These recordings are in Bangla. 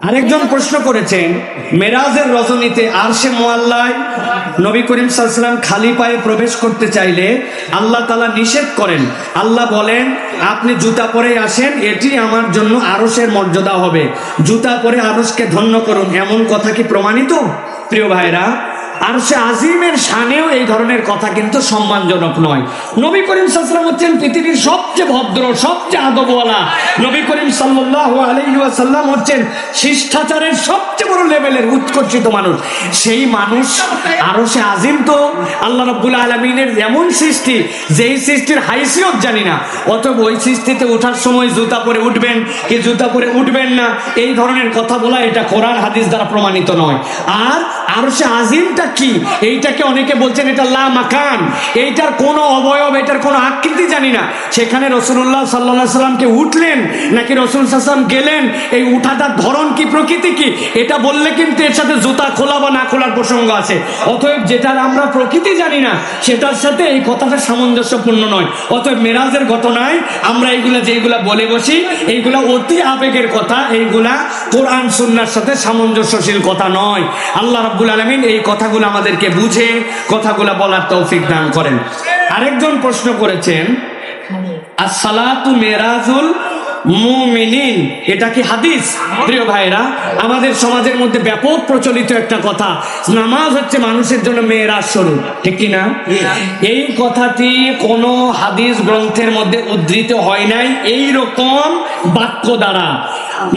আরেকজন প্রশ্ন করেছেন, মেরাজের রজনীতে আরশে মুআল্লায় নবী করিম সাল্লাল্লাহু আলাইহি ওয়াসাল্লাম খালি পায়ে প্রবেশ করতে চাইলে আল্লাহ তাআলা নিষেধ করেন। আল্লাহ বলেন, আপনি জুতা পরে আসেন, এটি আমার জন্য আরশের মর্যাদা হবে, জুতা পরে আরশকে ধন্য করুন। এমন কথা কি প্রমাণিত? প্রিয় ভাইরা, আরশে আজিমের শানেও এই ধরনের কথা কিন্তু সম্মানজনক নয়। নবী করিম সাল্লাল্লাহু আলাইহি ওয়াসাল্লাম হচ্ছেন পৃথিবীর সবচেয়ে ভদ্র, সবচেয়ে আদবওয়ালা। নবী করিম সাল্লাল্লাহু আলাইহি ওয়াসাল্লাম হচ্ছেন শিষ্টাচারের সবচেয়ে বড় লেভেলের উৎকর্ষিত মানুষ। সেই মানুষ আরশে আজিম তো আল্লাহ রাব্বুল আলামিনের এমন সৃষ্টি, যেই সৃষ্টির হাইসিয়ত জানি না, অতএব ওই সৃষ্টিতে ওঠার সময় জুতা পরে উঠবেন কি জুতা পরে উঠবেন না, এই ধরনের কথা বলা এটা কোরআন হাদিস দ্বারা প্রমাণিত নয়। আর আরশে আজিমটা কি, এইটাকে অনেকে বলছেন এটা লা মাকান, এইটার কোনো অবয়ব, এটার কোনো আকৃতি জানি না। সেখানে রাসূলুল্লাহ সাল্লাল্লাহু আলাইহি সাল্লামকে উঠলেন নাকি রাসূল সাল্লাল্লাহু আলাইহি সাল্লাম গেলেন, এই উঠাটার ধরন কি, প্রকৃতি কি, এটা বললে কিন্তু এর সাথে জুতা খোলা বা না খোলার প্রসঙ্গ আছে। অতএব যেটার আমরা প্রকৃতি জানি না সেটার সাথে এই কথাটা সামঞ্জস্যপূর্ণ নয়। অতএব মেরাজের ঘটনায় আমরা এইগুলা যেগুলা বলে বসি, এইগুলা অতি আবেগের কথা, এইগুলা কোরআন সুন্নাহর সাথে সামঞ্জস্যশীল কথা নয়। আল্লাহ রাব্বুল আলামিন এই কথাগুলো আমাদেরকে বুঝে কথাগুলো বলার তৌফিক দান করেন। আরেকজন প্রশ্ন করেছেন, আসসালাতু মেরাজুল মুমিনিন, এটা কি হাদিস? প্রিয় ভাইরা, আমাদের সমাজের মধ্যে ব্যাপক প্রচলিত একটা কথা, নামাজ হচ্ছে মানুষের জন্য মেরাজ স্বরূপ, ঠিক কি না? এই কথাটি কোনো হাদিস গ্রন্থের মধ্যে উদ্ধৃত হয় নাই এই রকম বাক্য দ্বারা।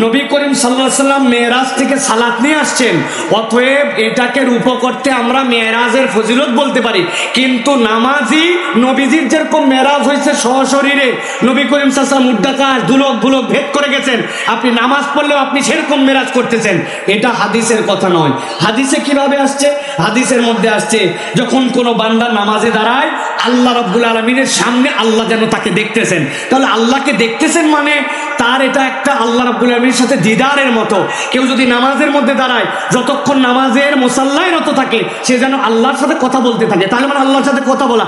নবী করিম সাল্লাল্লাহু আলাইহি সাল্লাম মেরাজ থেকে সালাত নিয়ে আসছেন, অতএব এটাকে রূপ করতে আমরা মেরাজের ফজিলত বলতে পারি। কিন্তু নামাজি নবীজির যেরকম মেরাজ হয়েছে সশরীরে, নবী করিম সাল্লাল্লাহু আলাইহি ওয়াসাল্লাম উড্ডাকাশ ধুলক ভুলক ভেদ করে গেছেন, আপনি নামাজ পড়লেও আপনি সেরকম মেরাজ করতেছেন, এটা হাদিসের কথা নয়। হাদিসে কিভাবে আসছে? হাদিসের মধ্যে আসছে, যখন কোনো বান্দা নামাজে দাঁড়ায় আল্লাহ রাব্বুল আলামিনের সামনে আল্লাহ যেন তাকে দেখতেছেন। তাহলে আল্লাহকে দেখতেছেন মানে তার এটা একটা আল্লাহ রাব্বুল আলামিনের সাথে দিদারের মতো। কেউ যদি নামাজের মধ্যে দাঁড়ায়, যতক্ষণ নামাজের মুসাল্লায় রত থাকে, সে যেন আল্লাহর সাথে কথা বলতে থাকে, তাহলে মানে আল্লাহর সাথে কথা বলা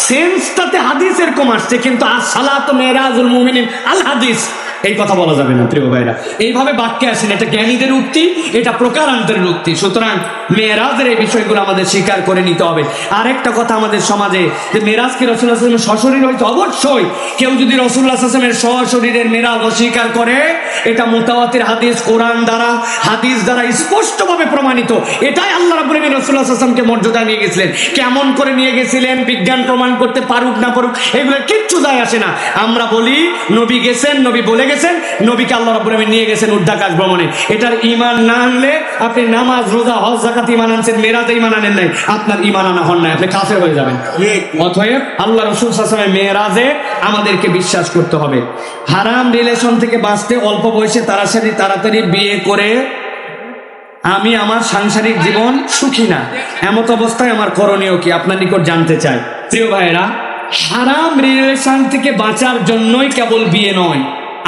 সেন্সটাতে হাদিস এরকম আসছে। কিন্তু আসসালাতু মেরাজুল মুমিনিন আল হাদিস, এই কথা বলা যাবে না প্রিয় ভাইরা। এইভাবে বাক্যে আসেন, এটা জ্ঞানীদের উক্তি, এটা প্রকারান্তরের উক্তি। সুতরাং মেরাজের এই বিষয়গুলো আমাদের স্বীকার করে নিতে হবে। আর একটা কথা আমাদের সমাজে, যে মেরাজ কি রাসূলুল্লাহ সাল্লাল্লাহু আলাইহি ওয়াসাল্লামের সশরীর হইতো? অবশ্যই। কেউ যদি রাসূলুল্লাহ সাল্লাল্লাহু আলাইহি ওয়াসাল্লামের সশরীরের মেরাজ অস্বীকার করে, এটা মুতাওয়াতির হাদিস, কোরআন দ্বারা, হাদিস দ্বারা স্পষ্টভাবে প্রমাণিত। এটাই আল্লাহ রাব্বুল আলামিন রাসূলুল্লাহ সাল্লাল্লাহু আলাইহি ওয়াসাল্লামকে মর্যাদা নিয়ে গেছিলেন। কেমন করে নিয়ে গেছিলেন, বিজ্ঞান প্রমাণ করতে পারুক না পারুক, এগুলো কিচ্ছু যায় আসে না। আমরা বলি নবী গেছেন, নবী বলে গেছেন, নবীকে আল্লাহ রাব্বুল আলামিন নিয়ে গেছেন উড্ডাকাশ ভ্রমণে। এটার ঈমান না আনলে, আপনি নামাজ রোজা হজ যাকাত ঈমান আনছেন, মেরাজে ঈমান আনেন নাই, আপনার ঈমান আনা হন নাই, আপনি কাফের হয়ে যাবেন। অতএব আল্লাহ রাসূল সাল্লাল্লাহু আলাইহি ওয়াসাল্লামের মেরাজে আমাদেরকে বিশ্বাস করতে হবে। হারাম রিলেশন থেকে বাঁচতে অল্প বয়সে তাড়াতাড়ি বিয়ে করে আমি আমার সাংসারিক জীবন সুখী না, এমত অবস্থায় আমার করণীয় কি, আপনার নিকট জানতে চাই। প্রিয় ভাইরা, হারাম রিলেশন থেকে বাঁচার জন্যই কেবল বিয়ে নয়,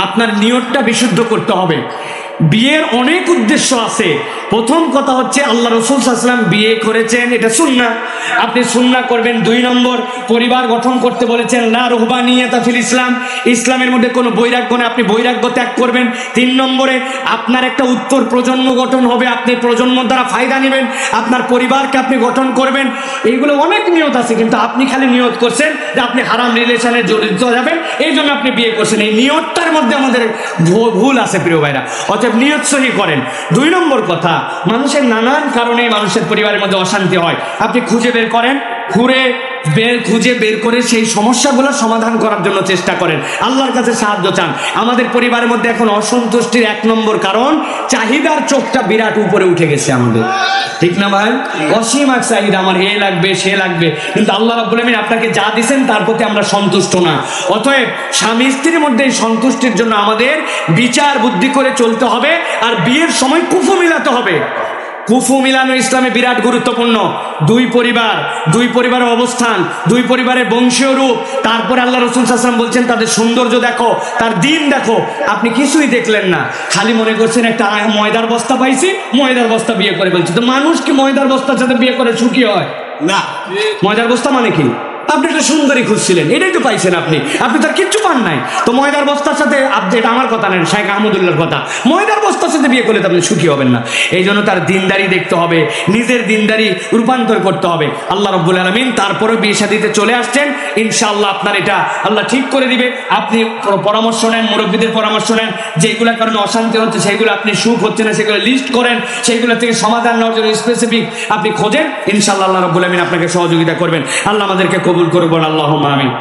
আপনার নিয়তটা বিশুদ্ধ করতে হবে। বিয়ের অনেক উদ্দেশ্য আছে। প্রথম কথা হচ্ছে আল্লাহ রাসূল সাল্লাল্লাহু আলাইহি ওয়াসাল্লাম বিয়ে করেছেন, এটা সুন্নাহ, আপনি সুন্নাহ করবেন। 2 নম্বর, পরিবার গঠন করতে বলেছেন, লা রুহবানিয়াতা ফিল ইসলাম, ইসলামের মধ্যে কোনো বৈরাগ্য নেই, আপনি বৈরাগ্য ত্যাগ করবেন। 3 নম্বরে, আপনার একটা উত্তর প্রজন্ম গঠন হবে, আপনি প্রজন্ম দ্বারা ফায়দা নেবেন, আপনার পরিবারকে আপনি গঠন করবেন। এইগুলো অনেক নিয়ত আছে, কিন্তু আপনি খালি নিয়ত করছেন যে আপনি হারাম রিলেশনে জড়িত যাবেন, এই জন্য আপনি বিয়ে করছেন। এই নিয়তটার মধ্যে আমাদের ভুল আছে প্রিয় ভাইরা, অতএব নিয়ত সহি করেন। 2 নম্বর কথা, মানুষের নানান কারণে মানুষের পরিবারের মধ্যে অশান্তি হয়, আপনি খুঁজে বের করেন, খুঁজে বের করে সেই সমস্যাগুলো সমাধান করার জন্য চেষ্টা করেন, আল্লাহর কাছে সাহায্য চান। আমাদের পরিবারের মধ্যে এখন অসন্তুষ্টির 1 নম্বর কারণ, চাহিদার চোখটা বিরাট উপরে উঠে গেছে আমাদের, ঠিক না ভাই? অসীম এক চাহিদা, আমার এ লাগবে সে লাগবে, কিন্তু আল্লাহ রাব্বুল আলামিন আপনাকে যা দিয়েছেন তার প্রতি আমরা সন্তুষ্ট না। অতএব স্বামী স্ত্রীর মধ্যে এই সন্তুষ্টির জন্য আমাদের বিচার বুদ্ধি করে চলতে হবে। আর বিয়ের সময় কুফু মিলাতে হবে। কুফু মিলানো ইসলামে বিরাট গুরুত্বপূর্ণ। দুই পরিবারের অবস্থান, দুই পরিবারের বংশীয় রূপ, তারপরে আল্লাহ রাসূল সাল্লাল্লাহু আলাইহি ওয়াসাল্লাম বলছেন তাদের সৌন্দর্য দেখো, তার দিন দেখো। আপনি কিছুই দেখলেন না, খালি মনে করছেন একটা ময়দার বস্তা পাইছি, ময়দার বস্তা বিয়ে করে বলছি। তো মানুষ কি ময়দার বস্তার সাথে বিয়ে করে সুখী হয়? না। ময়দার বস্তা মানে কি? আপনি একটা সুন্দরী খুঁজছিলেন, এটাই তো পাইছেন আপনি তার কিচ্ছু পান নাই। তো ময়দার বস্তার সাথে, এটা আমার কথা নেন, শাইখ আহমদুল্লাহর কথা, ময়দার বস্তার সাথে বিয়ে করলে তো আপনি সুখী হবেন না। এই জন্য তার দিনদারি দেখতে হবে, নিজের দিনদারি রূপান্তর করতে হবে। আল্লাহ রাব্বুল আলামিন তারপরে বিয়ে শাদীতে চলে আসছেন, ইনশাআল্লাহ আপনার এটা আল্লাহ ঠিক করে দিবে। আপনি পরামর্শ নেন, মুরব্বীদের পরামর্শ নেন, যেগুলোর কারণে অশান্তি হচ্ছে সেগুলো, আপনি সুখ হচ্ছে না সেগুলো লিস্ট করেন, সেইগুলো থেকে সমাধান নেওয়ার জন্য স্পেসিফিক আপনি খোঁজেন, ইনশাআল্লাহ আল্লাহ রাব্বুল আলামিন আপনাকে সহযোগিতা করবেন। আল্লাহ আমাদেরকে কবুল করবেন, আল্লাহুম্মা আমিন।